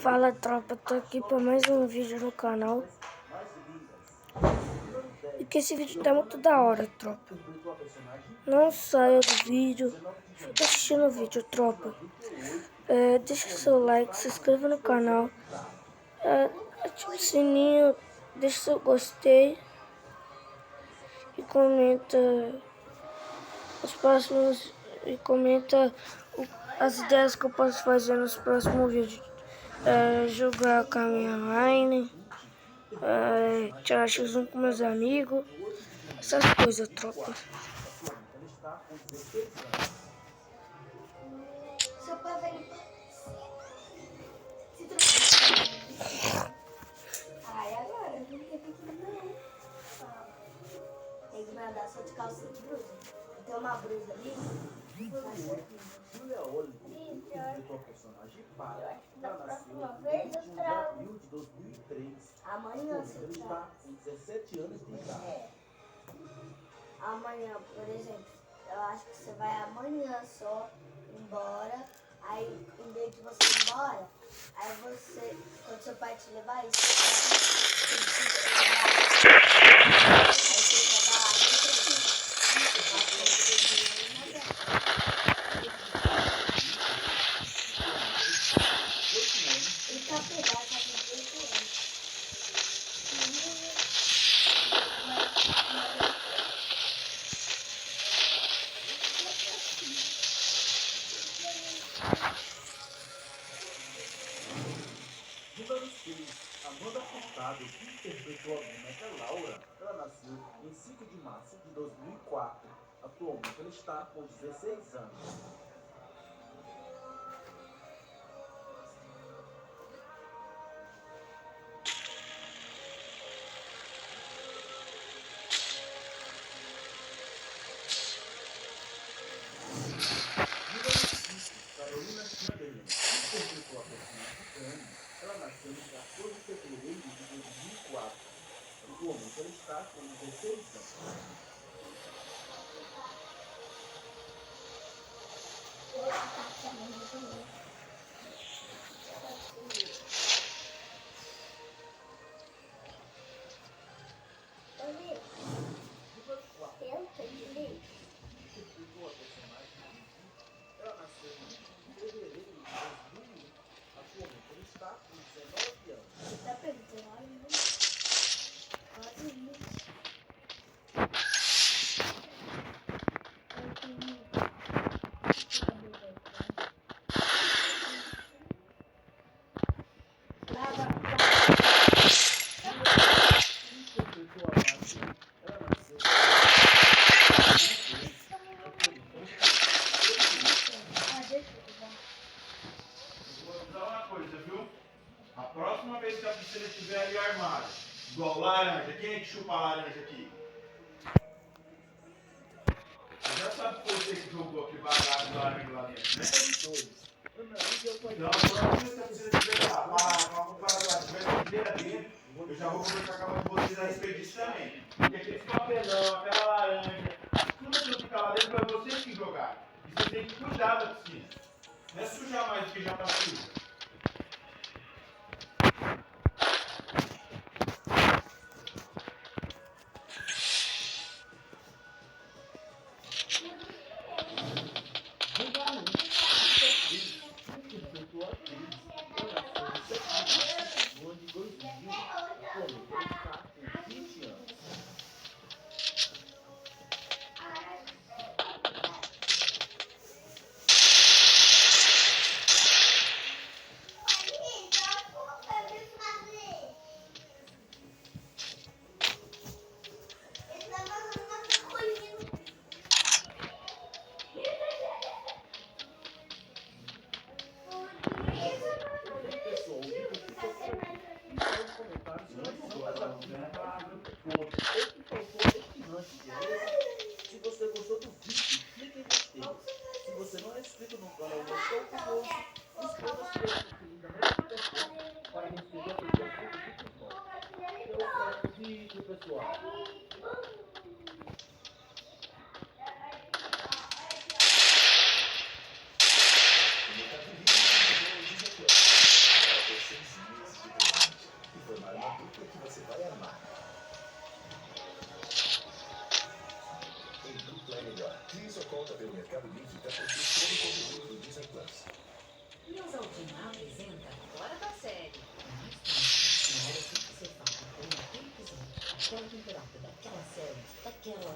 Fala tropa, tô aqui para mais um vídeo no canal. E que esse vídeo tá muito da hora, tropa. Não saia do vídeo, fica assistindo o vídeo, tropa. Deixa seu like, se inscreva no canal. Ative o sininho, deixa seu gostei. E comenta os próximos. E comenta as ideias que eu posso fazer nos próximos vídeos. Jogar com a minha line, tirar X1 com meus amigos, essas coisas, tropa. Seu pai vai Ai, agora não tem que não. Tem que mandar só de calça de blusa. Tem uma blusa ali. Julia Oliver interpretou a personagem Para. Da próxima vez eu de trago. abril de 2003. Amanhã você Ele trago. está com 17 anos de idade. Amanhã, por exemplo, eu acho que você vai amanhã só embora. Aí, em vez de você ir embora, aí você, quando seu pai te levar, aí Amanda Furtado, que interpretou a boneca Laura, ela nasceu em 5 de março de 2004. Atualmente ela está com 16 anos. Carolina Schifferin, que interpretou a personagem Anne, ela nasceu em 14 de fevereiro de 2004. Atualmente ela está com 16 anos. Interpretou a personagem Vivi, ela nasceu em fevereiro de 2001. Atualmente ela está com 19 anos. tá perguntando, olha, quase isso. Interpretou a Marcia, ela nasceu em Vou avisar uma coisa, viu? A próxima vez que a piscina estiver ali armada, igual laranja, quem é que chupa a laranja aqui? Você já sabe que foi você que jogou aquele bagaço de laranja lá dentro, né? Então, a próxima vez que a piscina estiver lá, vamos para lá, se tiver sujeira dentro, eu já vou conversar com a mãe de vocês a respeito disso também. Porque aquele papelão, aquela laranja, tudo aquilo que fica lá dentro foi vocês que jogaram. E vocês têm que cuidar da piscina. Não é sujar mais do que já está sujo. Se você gostou do vídeo, clique em gostei. Se você não é inscrito no canal do Sou Curioso, inscreva-se e ative a notificação para receber as notificações novos. Até o próximo vídeo, pessoal. Aquela temporada, daquela série, daquela.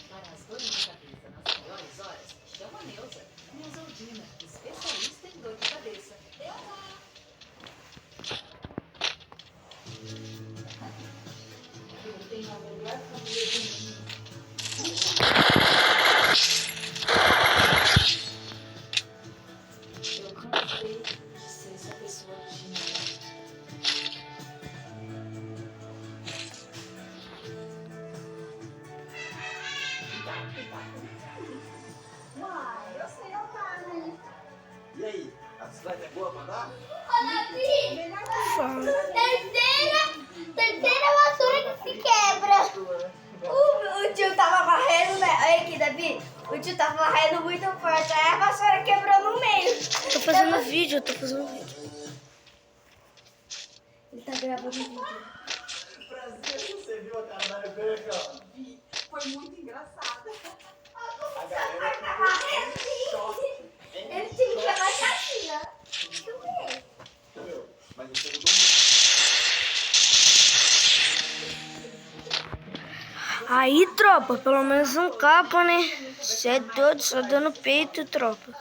Para as dores de cabeça nas melhores horas, chama a Neuza. Neusaldina, especialista em dor de cabeça. Eu tenho a melhor família do mundo. Eu cansei de ser essa pessoa tímida. Uai, eu sei andar, né? E aí, a bicicleta é boa pra andar? Ô, Davi! Fala. Terceira vassoura que se quebra. O tio tava varrendo, né? Olha aqui, Davi. O tio tava varrendo muito forte. Aí a vassoura quebrou no meio. Tô fazendo vídeo, tô fazendo vídeo. Ele tá gravando vídeo. Prazer, você viu a cara da Rebeca? Vi, foi muito engraçado. A galera ficou em choque. Ele tinha que abaixar assim, ó. Deixa eu ver. Meu, mas você mudou muito. Aí, tropa, pelo menos um capa, né? Cê é doido, só dando peito, tropa.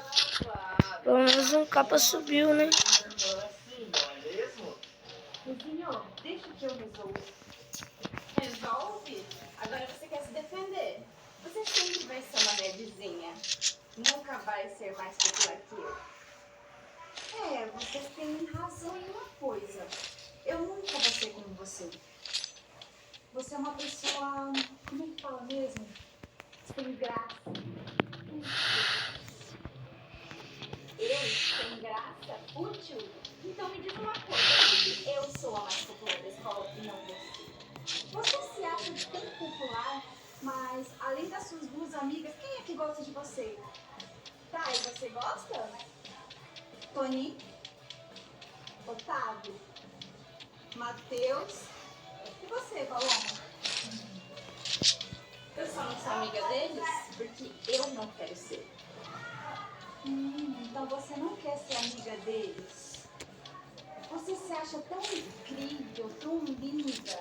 Pelo menos um capa subiu, né? Assim, não é mesmo? Vizinho, deixa que eu resolvo. Resolve? Agora você quer se defender. Você sempre vai ser uma nerdzinha. Nunca vai ser mais popular que eu. É, você tem razão em uma coisa. Eu nunca vou ser como você. Você é uma pessoa... Como é que fala mesmo? Sem graça. Eu sem graça? Útil? Então me diz uma coisa. Por que eu sou a mais popular da escola e não você? Você se acha tão popular, mas além das suas duas amigas, quem é que gosta de você? Tá, e você gosta? Tony? Otávio? Matheus? E você, Paloma? Eu só não sou amiga deles porque eu não quero ser. Então você não quer ser amiga deles? Você se acha tão incrível, tão linda.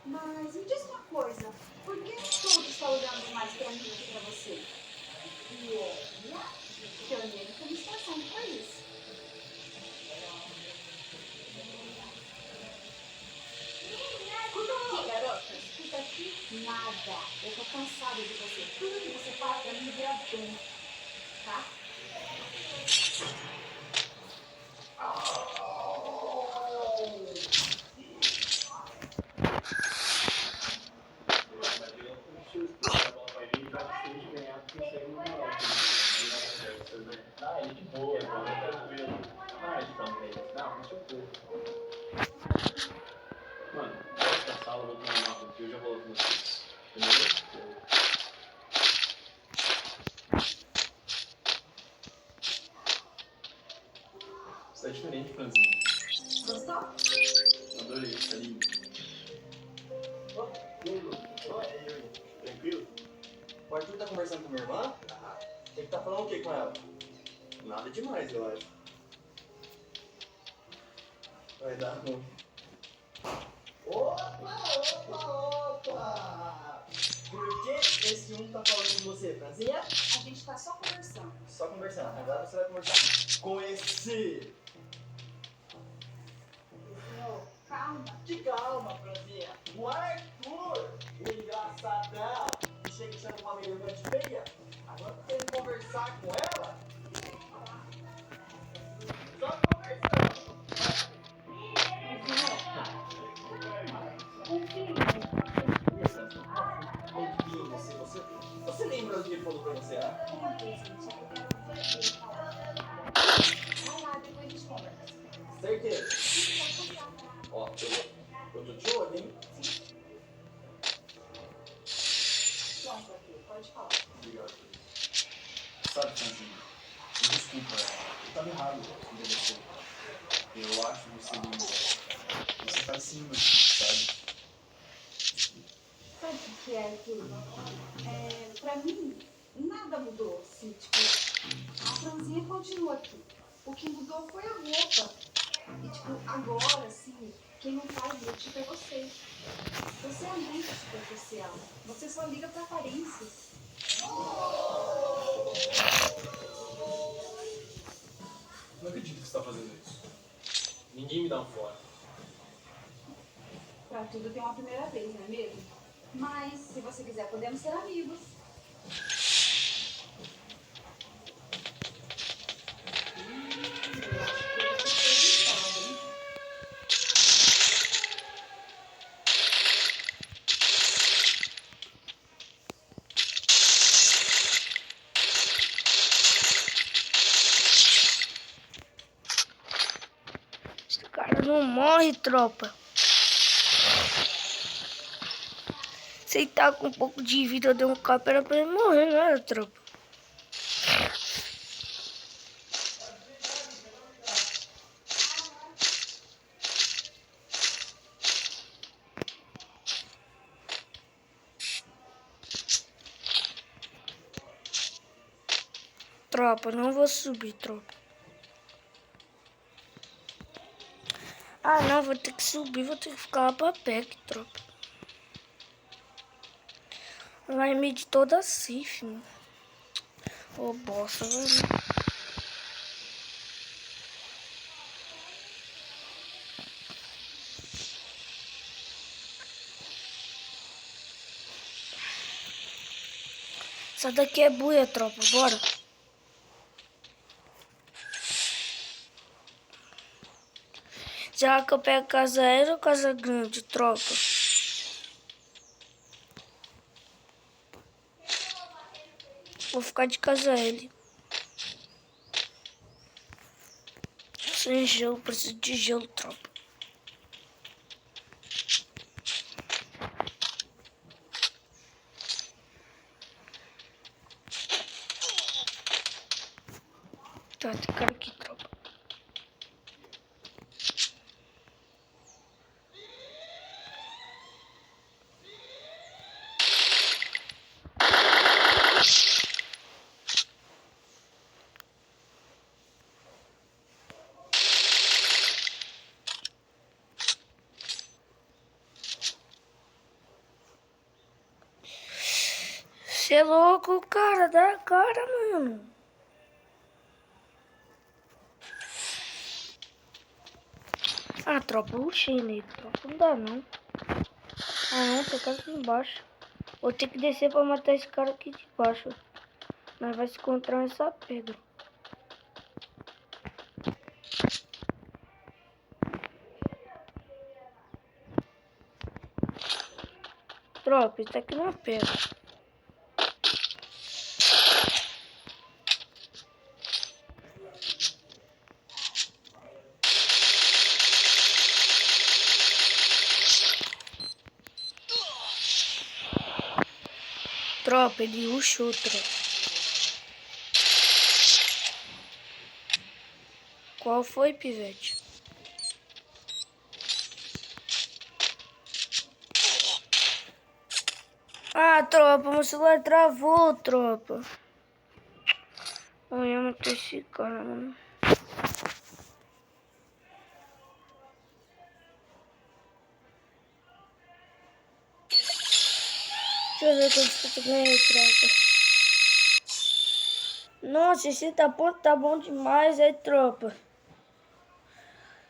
Mas me diz uma coisa, por que todos estão olhando mais pra mim do que pra você? E olha, que eu nem tô me esforçando pra isso. Escuta aqui, garota. Escuta aqui. Nada. Eu tô cansada de você. Tudo que você faz pra mim vira bem. Tá? Mano, volta pra sala, vou tomar uma porque eu já volto com vocês. Entendeu? Você tá diferente, Franzinho. Gostou? Adorei, tá lindo. Ó, e aí, Lu? Ó, e aí, tranquilo? O Arthur tá conversando com minha irmã? Ele tá falando o que com ela? Nada demais, eu acho. Vai dar ruim. Opa! Por que esse um tá falando com você, Franzinha? A gente tá só conversando. Só conversando. Agora você vai conversar com esse. Calma. Que calma, Franzinha. O Arthur, o engraçadão, que chega e chama uma minha irmã de feia. Agora tá querendo conversar com ela? Só conversando. Você lembra do que ele falou pra você, né? Vai lá, depois a gente conversa. Certeza. Ó, eu tô de olho, hein? Pronto, aqui, pode falar. Obrigado. Sabe, Franzinho, desculpa, eu tava errado com você. Eu acho você linda. Você faz sim, meu filho, sabe? Sabe o que é aquilo? Pra mim, nada mudou, assim, tipo, a Franzinha continua aqui. O que mudou foi a roupa. E, tipo, agora, assim, quem não faz blue chip é você. Você é muito superficial. Você só liga pra aparência. Não acredito que você tá fazendo isso. Ninguém me dá um fora. Pra tudo tem uma primeira vez, não é mesmo? Mas, se você quiser, podemos ser amigos. Eu acho que eu tô preocupada, hein? Esse cara não morre, tropa. Se ele tá com um pouco de vida, eu dei um capa, era pra ele morrer, não era, tropa? Tropa, não vou subir, tropa. Ah, não, vou ter que subir, vou ter que ficar lá pra PEC, tropa. Vai medir toda assim, filho. Ô, bosta, velho. Essa daqui é buia, tropa, bora. Já que eu pego casa aérea ou casa grande, tropa? Vou ficar de casa aérea. Sem gelo, preciso de gelo, tropa. Tá, tem cara aqui, tropa. Você é louco, cara, dá cara, mano. Ah, tropa, rushei nele, tropa, não dá não. Ah não, tem cara aqui embaixo. Vou ter que descer pra matar esse cara aqui de baixo. Mas vai se encontrar nessa pedra. Tropa, isso aqui não é pedra. Tropa, ele rushou, tropa. Qual foi, pivete? Ah, tropa, meu celular travou, tropa. Eu ia matar esse cara, mano. Deixa eu ver quanto eu ganhei, tropa. Nossa, 60 pontos tá bom demais, aí, tropa.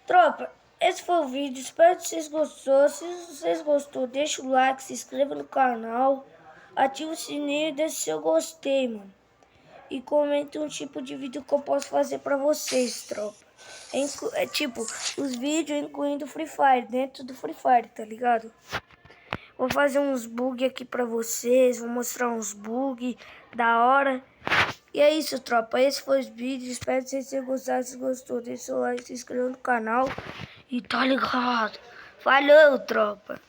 Tropa, esse foi o vídeo. Espero que vocês gostaram. Se vocês gostou, deixa o like, se inscreva no canal. Ativa o sininho e deixa seu gostei, mano. E comente um tipo de vídeo que eu posso fazer pra vocês, tropa. É tipo, os vídeos incluindo Free Fire, dentro do Free Fire, tá ligado? Vou fazer uns bugs aqui pra vocês, vou mostrar uns bugs da hora. E é isso, tropa, esse foi o vídeo, espero que vocês tenham gostado. Se gostou, deixa o like, se inscreva no canal. E tá ligado? Falou, tropa!